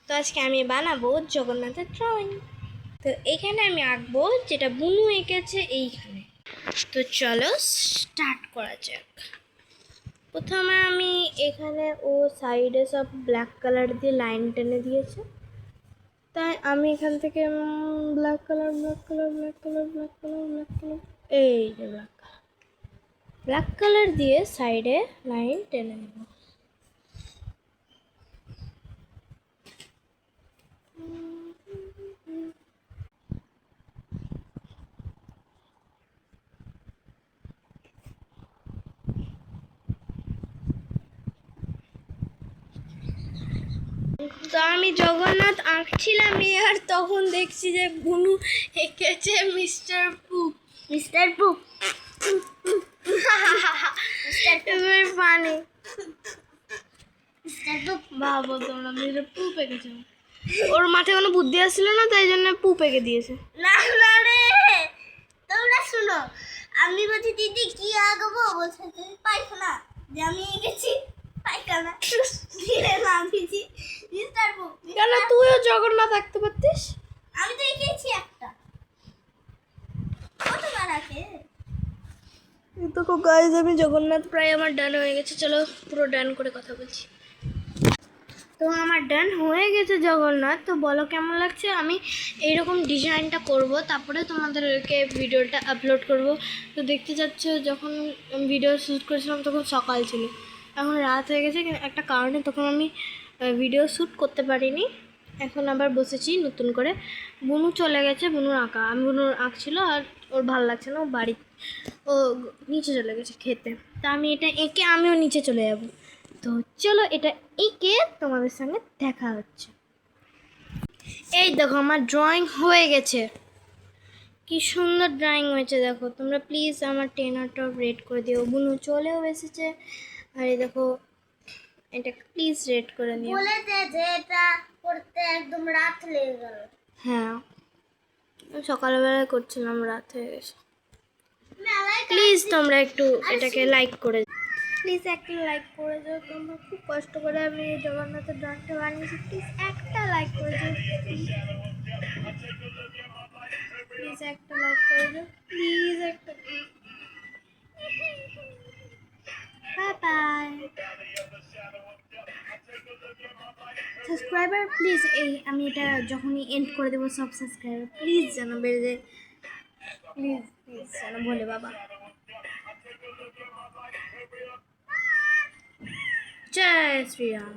তো আজকে আমি বানাবো জগন্নাথের ড্রয়িং। তো এখানে আমি আঁকবো যেটা বুনু এঁকেছে এইখানে। তো চলো স্টার্ট করা যাক। প্রথমে আমি এখানে ও সাইডে সব ব্ল্যাক কালার দিয়ে লাইন টেনে দিয়েছে, তাই আমি এখান থেকে ব্ল্যাক কালার এই যে ব্ল্যাক কালার দিয়ে সাইডে লাইন টেনে নেব। তো আমি জগন্নাথ আঁকছিলাম আর তখন দেখছি যে বুনু এঁকেছে মিস্টার পুপ। মিস্টার পুপ পানি ভাবো তোমরা, মিস্টার পুপ এঁকেছে। ওর মাথায় কোনো বুদ্ধি আসছিল না, তাই জন্য পুপ এঁকে দিয়েছে। না না রে, তোমরা শুনো, আমি বলছি দিদি কি আঁকবো, বলছে তুমি পায়খানা, যে আমি এঁকেছি পায়খানা ধীরে নামিয়েছি মিস্টার পুপ। কেন তুইও জগন্নাথ আঁকতে পারতিস? আমি তো এঁকেছি একটা, কতবার আঁকে। দেখো গাইজ, আমি জগন্নাথ প্রায় আমার ডান হয়ে গেছে। চলো পুরো ডান করে কথা বলছি। তো আমার ডান হয়ে গেছে জগন্নাথ। তো বলো কেমন লাগছে? আমি এইরকম ডিজাইনটা করব, তারপরে তোমাদেরকে ভিডিওটা আপলোড করব। তো দেখতে যাচ্ছ, যখন ভিডিও শ্যুট করেছিলাম তখন সকাল ছিল, এখন রাত হয়ে গেছে একটা কারণে, তখন আমি ভিডিও শ্যুট করতে পারিনি। এখন আবার বসেছি নতুন করে। বুনু চলে গেছে, বুনুর আঁকা, আমি বুনুর আঁকছিল আর ওর ভালো লাগছে না, ও নিচে চলে গেছে খেতে। তা আমি এটা এঁকে আমিও নিচে চলে যাব। তো চলো এটা এঁকে তোমাদের সঙ্গে দেখা হচ্ছে। এই দেখো আমার ড্রয়িং হয়ে গেছে, কি সুন্দর ড্রয়িং হয়েছে দেখো তোমরা। প্লিজ আমার 10 আউট অফ রেট করে দিও। বুনু চলেও এসেছে, আর এই দেখো এটা প্লিজ রেট করে দিও। বলেছে যে এটা করতে একদম রাত লেগে গেল। হ্যাঁ, সকালবেলায় করছিলাম, রাত হয়ে গেছে। প্লিজ তোমরা একটু এটাকে লাইক করে, প্লিজ একটা লাইক করে দাও। তোমরা খুব কষ্ট করে আমি এই জগন্নাথের ড্রয়িংটা বানিয়েছি, প্লিজ একটা লাইক করে দাও। প্লিজ একটা লাইক করে দাও, প্লিজ একটা। Bye bye. সাবস্ক্রাইবার প্লিজ, এই আমি এটা যখনই এন্ড করে দেবো সব সাবস্ক্রাইবার প্লিজ যেন বেড়ে যায়, প্লিজ প্লিজ যেন বলে বাবা। জয় শ্রীরাম।